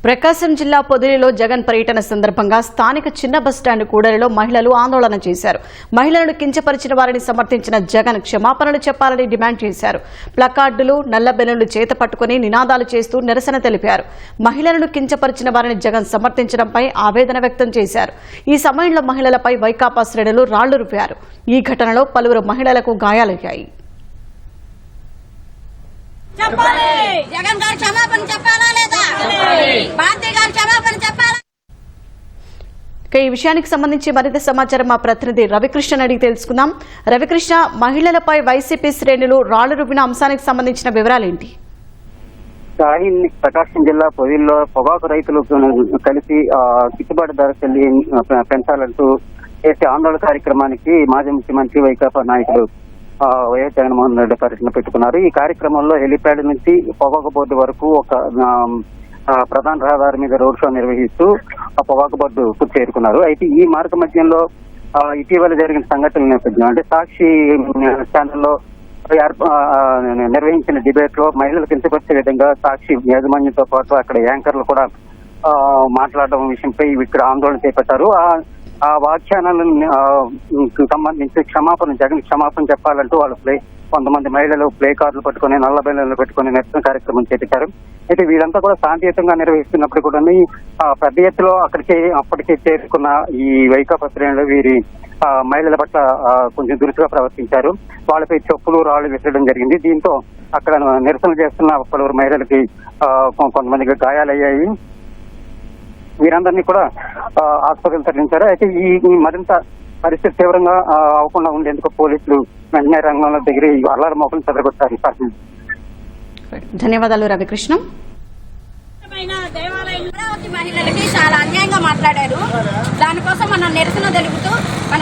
ప్రకాశం జిల్లా పొదిలిలో జగన్ పర్యటన సందర్భంగా స్థానిక చిన్న బస్టాండ్ కూడలిలో మహిళలు ఆందోళన చేశారు. మహిళలను కించపరిచిన వారిని సమర్థించిన జగన్ క్షమాపణలు చెప్పాలని డిమాండ్ చేశారు. ప్లకార్డులు, నల్ల బెలూన్లు చేత పట్టుకుని నినాదాలు చేస్తూ నిరసన తెలిపారు. మహిళలను కించపరిచిన వారిని జగన్ సమర్థించడంపై ఆవేదన వ్యక్తం చేశారు. ఈ సమయంలో మహిళలపై వైకాపా శ్రేణులు రాళ్లు రువ్వారు. ఈ ఘటనలో పలువురు మహిళలకు గాయాలయ్యాయి. ఈ విషయానికి సంబంధించి మరింత సమాచారం మా ప్రతినిధి రవికృష్ణ అడిగి తెలుసుకుందాం. రవికృష్ణ, మహిళలపై వైసీపీ శ్రేణులు రాళ్లు రువ్విన అంశానికి సంబంధించిన వివరాలేంటి? ప్రకాశం జిల్లా పొదిల్లో పొగాకు రైతులు కలిసి గిట్టుబాటు ధర పెంచాలంటూ చేసే ఆందోళన కార్యక్రమానికి మాజీ ముఖ్యమంత్రి వైకాపా నాయకులు వైఎస్ జగన్మోహన్ రెడ్డి పర్యటన పెట్టుకున్నారు. ఈ కార్యక్రమంలో హెలిప్యాడ్ నుంచి పొగాకు బోర్డు వరకు ఒక ప్రధాన రహదారి మీద రోడ్ షో నిర్వహిస్తూ ఆ పొగాకు బోర్డు చేరుకున్నారు. అయితే ఈ మార్గ మధ్యంలో ఇటీవల జరిగిన సంఘటనల నేపథ్యం అంటే సాక్షి ఛానల్లో నిర్వహించిన డిబేట్ లో మహిళలు కించపరిచే విధంగా సాక్షి యాజమాన్యంతో పాటు అక్కడ యాంకర్లు కూడా మాట్లాడడం విషయంపై ఇక్కడ ఆందోళన చేపట్టారు. ఆ వ్యాఖ్యానాలకు సంబంధించి జగన్ క్షమాపణ చెప్పాలంటూ వాళ్ళు కొంతమంది మహిళలు ప్లే కార్డులు పట్టుకుని, నల్ల బెలూన్లు పెట్టుకుని నిరసన కార్యక్రమం చేపట్టారు. అయితే వీరంతా కూడా శాంతియుతంగా నిర్వహిస్తున్నప్పుడు కూడా పెద్ద ఎత్తులో అప్పటికే చేరుకున్న ఈ వైకాపా శ్రేణులు వీరి మహిళల పట్ల కొంచెం దురుసుగా ప్రవర్తించారు. వాళ్ళపై చెప్పులు, రాళ్లు విసరడం జరిగింది. దీంతో అక్కడ నిరసన చేస్తున్న పలువురు మహిళలకి కొంతమందికి గాయాలయ్యాయి. వీరందరినీ కూడా ఆసుపత్రికి తరలించారు. అయితే ఈ మరింత పరిస్థితి తీవ్రంగా అవ్వకుండా ఉండేందుకు పోలీసులు వెంటనే రంగంలో దిగి అల్లారు మోపులను చెదరగొట్టారు. ధన్యవాదాలు రవికృష్ణ. మహిళలకి చాలా అన్యాయంగా మాట్లాడారు. దానికోసం మన నిరసన తెలుపుతూ మన